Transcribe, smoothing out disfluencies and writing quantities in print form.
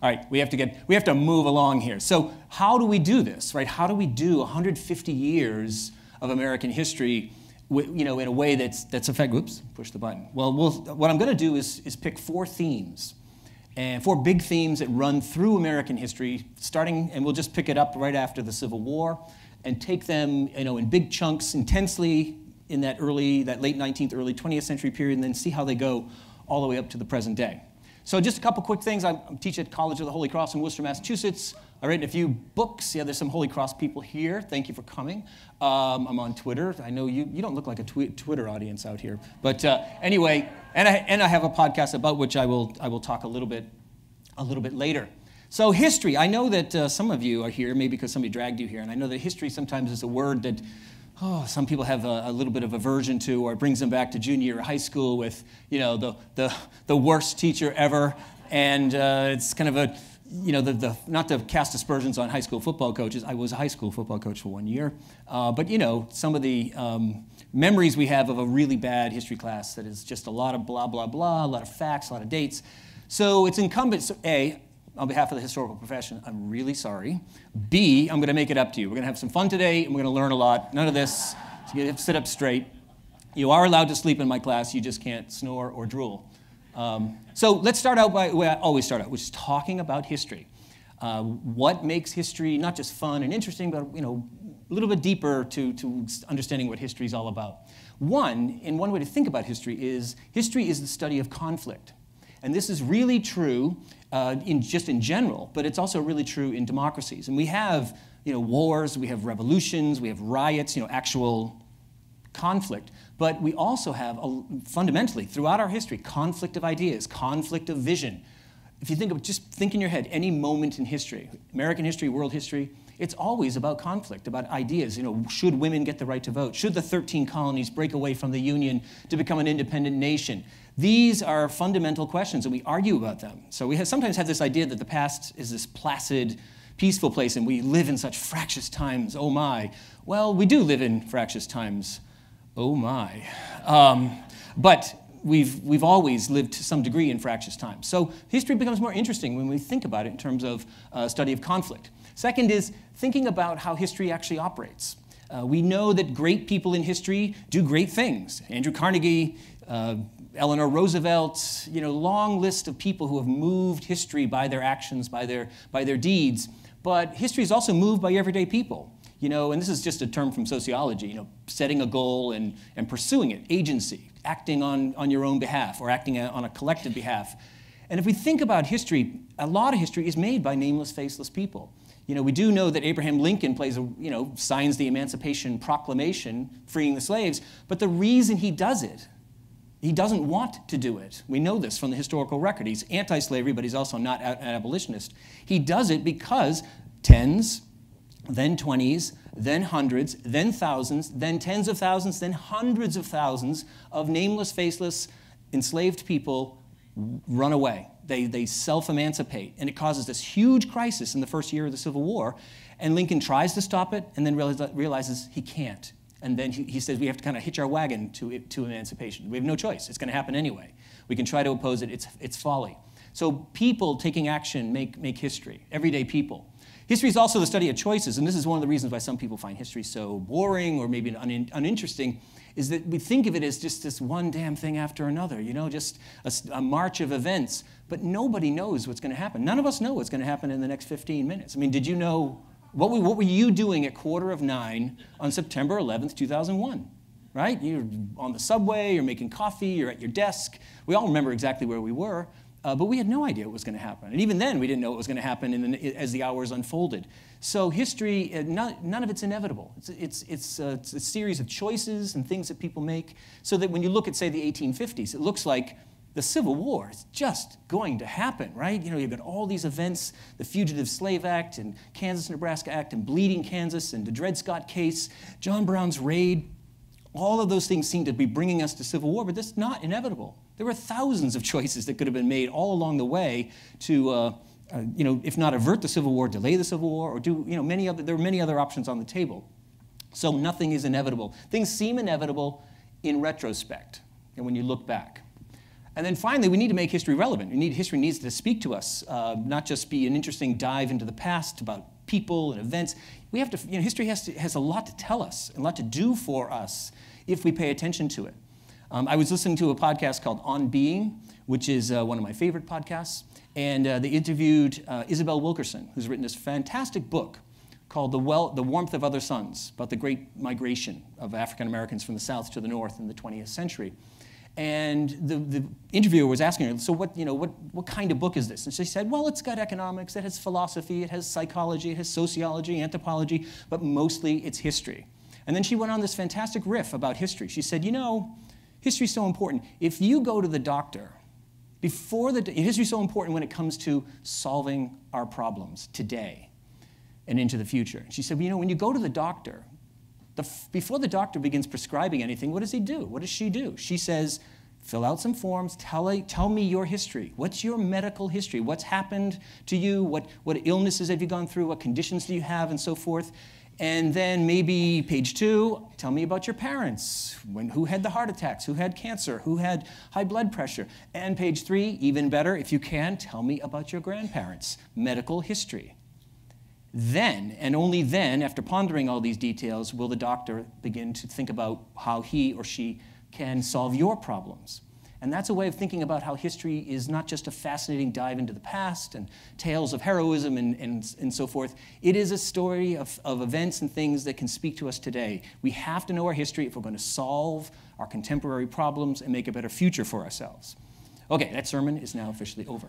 All right, we have to move along here. So how do we do this, right? How do we do 150 years of American history, in a way that's effective? Whoops, push the button. Well, what I'm going to do is pick 4 themes, and 4 big themes that run through American history, starting, and we'll just pick it up right after the Civil War, and take them, in big chunks, intensely in that late 19th, early 20th century period, and then see how they go all the way up to the present day. So just a couple quick things. I teach at College of the Holy Cross in Worcester, Massachusetts. I've written a few books. Yeah, there's some Holy Cross people here. Thank you for coming. I'm on Twitter. I know you don't look like a Twitter audience out here. But anyway, and I have a podcast about which I will talk a little bit later. So history. I know that some of you are here, maybe because somebody dragged you here, and I know that history sometimes is a word that some people have a little bit of aversion to, or it brings them back to junior year of high school with, the worst teacher ever, and it's kind of a, not to cast aspersions on high school football coaches. I was a high school football coach for 1 year, but some of the memories we have of a really bad history class that is just a lot of blah, blah, blah, a lot of facts, a lot of dates. So it's incumbent, on behalf of the historical profession, I'm really sorry. B, I'm going to make it up to you. We're going to have some fun today, and we're going to learn a lot. None of this, so you have to sit up straight. You are allowed to sleep in my class. You just can't snore or drool. So let's start out by the way I always start out, which is talking about history. What makes history not just fun and interesting, but a little bit deeper to understanding what history is all about. One way to think about history is the study of conflict. And this is really true in general, but it's also really true in democracies. And we have, wars, we have revolutions, we have riots, actual conflict. But we also have, fundamentally, throughout our history, conflict of ideas, conflict of vision. If you think in your head, any moment in history, American history, world history, it's always about conflict, about ideas. Should women get the right to vote? Should the 13 colonies break away from the Union to become an independent nation? These are fundamental questions, and we argue about them. So we sometimes have this idea that the past is this placid, peaceful place, and we live in such fractious times. Oh my. Well, we do live in fractious times. Oh my. But we've always lived to some degree in fractious times. So history becomes more interesting when we think about it in terms of study of conflict. Second is thinking about how history actually operates. We know that great people in history do great things. Andrew Carnegie, Eleanor Roosevelt, long list of people who have moved history by their actions, by their deeds. But history is also moved by everyday people. And this is just a term from sociology, setting a goal and pursuing it, agency, acting on your own behalf or acting on a collective behalf. And if we think about history, a lot of history is made by nameless, faceless people. We do know that Abraham Lincoln signs the Emancipation Proclamation freeing the slaves, but the reason he does it, he doesn't want to do it. We know this from the historical record. He's anti-slavery, but he's also not an abolitionist. He does it because tens, then 20s, then hundreds, then thousands, then tens of thousands, then hundreds of thousands of nameless, faceless, enslaved people run away. They self-emancipate, and it causes this huge crisis in the first year of the Civil War, and Lincoln tries to stop it and then realizes he can't. And then he says we have to kind of hitch our wagon to emancipation. We have no choice. It's going to happen anyway. We can try to oppose it. It's folly. So people taking action make history, everyday people. History is also the study of choices, and this is one of the reasons why some people find history so boring or maybe uninteresting, is that we think of it as just this one damn thing after another, just a march of events. But nobody knows what's going to happen. None of us know what's going to happen in the next 15 minutes. I mean, did you know, what were you doing at 8:45 on September 11th, 2001? Right? You're on the subway, you're making coffee, you're at your desk. We all remember exactly where we were. But we had no idea what was going to happen. And even then, we didn't know what was going to happen as the hours unfolded. So history, none of it's inevitable. It's a series of choices and things that people make, so that when you look at, say, the 1850s, it looks like the Civil War is just going to happen, right? You've got all these events, the Fugitive Slave Act and Kansas-Nebraska Act and Bleeding Kansas and the Dred Scott case, John Brown's raid. All of those things seem to be bringing us to civil war, but that's not inevitable. There were thousands of choices that could have been made all along the way to, if not avert the Civil War, delay the Civil War, or do, there are many other options on the table. So nothing is inevitable. Things seem inevitable in retrospect, and when you look back. And then finally, we need to make history relevant. History needs to speak to us, not just be an interesting dive into the past about people and events. We have to, history has a lot to tell us, a lot to do for us if we pay attention to it. I was listening to a podcast called On Being, which is one of my favorite podcasts, and they interviewed Isabel Wilkerson, who's written this fantastic book called The Warmth of Other Suns, about the great migration of African Americans from the South to the North in the 20th century. And the interviewer was asking her, so what kind of book is this? And she said, well, it's got economics, it has philosophy, it has psychology, it has sociology, anthropology, but mostly it's history. And then she went on this fantastic riff about history. She said, history's so important. If you go to the doctor, history's so important when it comes to solving our problems today and into the future. She said, when you go to the doctor, before the doctor begins prescribing anything, what does he do? What does she do? She says, fill out some forms, tell me your history. What's your medical history? What's happened to you? What illnesses have you gone through? What conditions do you have, and so forth? And then maybe page 2, tell me about your parents. Who had the heart attacks? Who had cancer? Who had high blood pressure? And page 3, even better, if you can, tell me about your grandparents. Medical history. Then, and only then, after pondering all these details, will the doctor begin to think about how he or she can solve your problems. And that's a way of thinking about how history is not just a fascinating dive into the past and tales of heroism and so forth. It is a story of events and things that can speak to us today. We have to know our history if we're going to solve our contemporary problems and make a better future for ourselves. Okay, that sermon is now officially over.